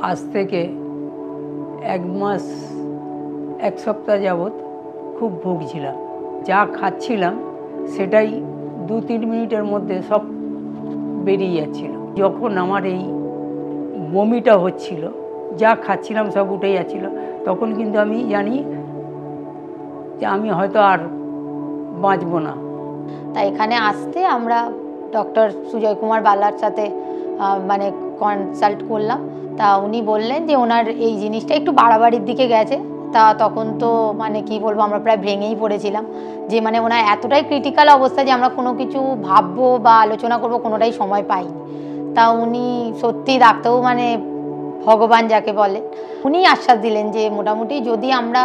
আজ থেকে 1 মাস 1 সপ্তাহ যাবৎ খুব ভুগছিলাম। যা খাচ্ছিলাম সেটাই 2-3 মিনিটের মধ্যে সব বেরিয়ে যাচ্ছিল। যখন আমার এই বমিটা হচ্ছিল, যা খাচ্ছিলাম সব উঠে যাচ্ছিল, তখন কিন্তু আমি জানি যে আমি হয়তো আর বাঁচব না। তাই এখানে আসতে আমরা ডক্টর সুজয় কুমার বালার সাথে মানে কনসাল্ট করলাম। তা উনি বললেন যে ওনার এই জিনিসটা একটু বাড়াবাড়ির দিকে গেছে। তা তখন তো মানে কি বলবো, আমরা প্রায় ভেঙেই পড়েছিলাম যে মানে ওনার এতটাই ক্রিটিক্যাল অবস্থা যে আমরা কোনো কিছু ভাববো বা আলোচনা করবো কোনোটাই সময় পাইনি। তা উনি সত্যি ডাক্তারবাবু মানে ভগবান যাকে বলে, উনি আশ্বাস দিলেন যে মোটামুটি যদি আমরা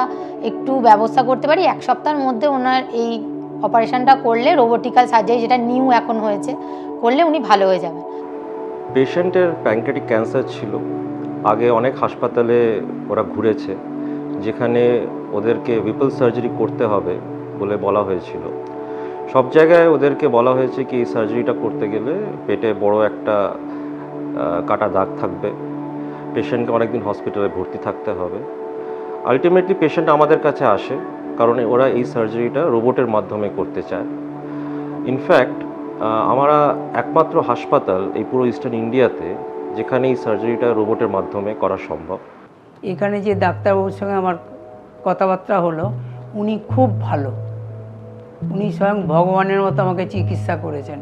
একটু ব্যবস্থা করতে পারি 1 সপ্তাহের মধ্যে ওনার এই অপারেশনটা করলে, রোবোটিক্যাল সার্জারি যেটা নিউ এখন হয়েছে, করলে উনি ভালো হয়ে যাবেন। পেশেন্টের প্যানক্রিয়াটিক ক্যান্সার ছিল। আগে অনেক হাসপাতালে ওরা ঘুরেছে, যেখানে ওদেরকে ভিপল সার্জারি করতে হবে বলে বলা হয়েছিল। সব জায়গায় ওদেরকে বলা হয়েছে কি এই সার্জারিটা করতে গেলে পেটে বড় একটা কাটা দাগ থাকবে, পেশেন্টকে অনেকদিন হসপিটালে ভর্তি থাকতে হবে। আলটিমেটলি পেশেন্ট আমাদের কাছে আসে কারণ ওরা এই সার্জারিটা রোবটের মাধ্যমে করতে চায়। ইনফ্যাক্ট আমরা একমাত্র হাসপাতাল এই পুরো ইস্টার্ন ইন্ডিয়াতে যেখানে এই সার্জারিটা রোবটের মাধ্যমে করা সম্ভব। এখানে যে ডাক্তারবাবুর সঙ্গে আমার কথাবার্তা হলো, উনি খুব ভালো। উনি স্বয়ং ভগবানের মতো আমাকে চিকিৎসা করেছেন,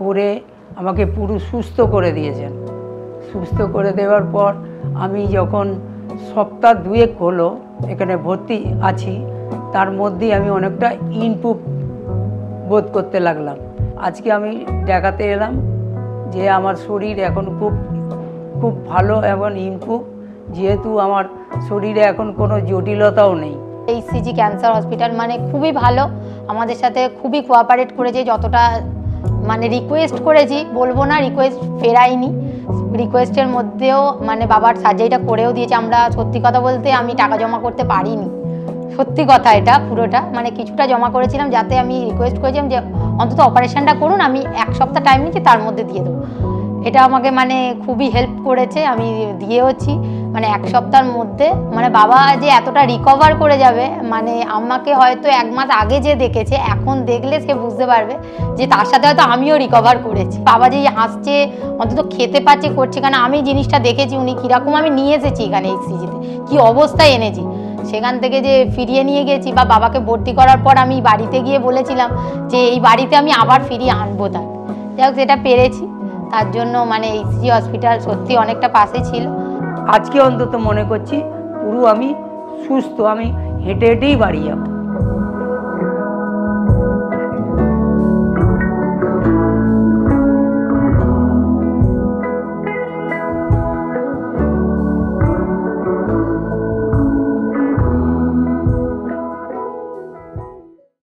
করে আমাকে পুরো সুস্থ করে দিয়েছেন। সুস্থ করে দেওয়ার পর আমি যখন সপ্তাহ 2 হলো এখানে ভর্তি আছি, তার মধ্যেই আমি অনেকটা ইমপ্রুভ বোধ করতে লাগলাম। আজকে আমি দেখাতে এলাম যে আমার শরীর এখন খুব ভালো এবং ইমপ্রুভ, যেহেতু আমার শরীরে এখন কোনো জটিলতাও নেই। এইচসিজি ক্যান্সার হসপিটাল মানে খুবই ভালো, আমাদের সাথে খুবই কোঅপারেট করেছে। যতটা মানে রিকোয়েস্ট করেছি, বলবো না রিকোয়েস্ট ফেরাইনি, রিকোয়েস্টের মধ্যেও মানে বাবার সার্জারিটা করেও দিয়েছে। আমরা সত্যি কথা বলতে আমি টাকা জমা করতে পারিনি, সত্যি কথা এটা পুরোটা মানে কিছুটা জমা করেছিলাম, যাতে আমি রিকোয়েস্ট করেছিলাম যে অন্তত অপারেশনটা করুন, আমি 1 সপ্তাহ টাইম নিচ্ছি, তার মধ্যে দিয়ে দেবো। এটা আমাকে মানে খুবই হেল্প করেছে, আমি দিয়েওছি। মানে 1 সপ্তাহের মধ্যে মানে বাবা যে এতটা রিকভার করে যাবে, মানে আমাকে হয়তো 1 মাস আগে যে দেখেছে, এখন দেখলে সে বুঝতে পারবে যে তার সাথে হয়তো আমিও রিকভার করেছি। বাবা যে হাসছে, অন্তত খেতে পাচ্ছে, করছে, কারণ আমি জিনিসটা দেখেছি উনি কীরকম আমি নিয়ে এসেছি এখানে এইচসিজিতে, কী অবস্থায় এনেছি। সেখান থেকে যে ফিরিয়ে নিয়ে গেছি বা বাবাকে ভর্তি করার পর আমি বাড়িতে গিয়ে বলেছিলাম যে এই বাড়িতে আমি আবার ফিরিয়ে আনবো তার। যাই হোক সেটা পেরেছি, তার জন্য মানে এইচসিজি হসপিটাল সত্যি অনেকটা পাশে ছিল। আজকে অন্তত মনে করছি পুরো আমি সুস্থ, আমি হেঁটে হেঁটেই বাড়ি যাব।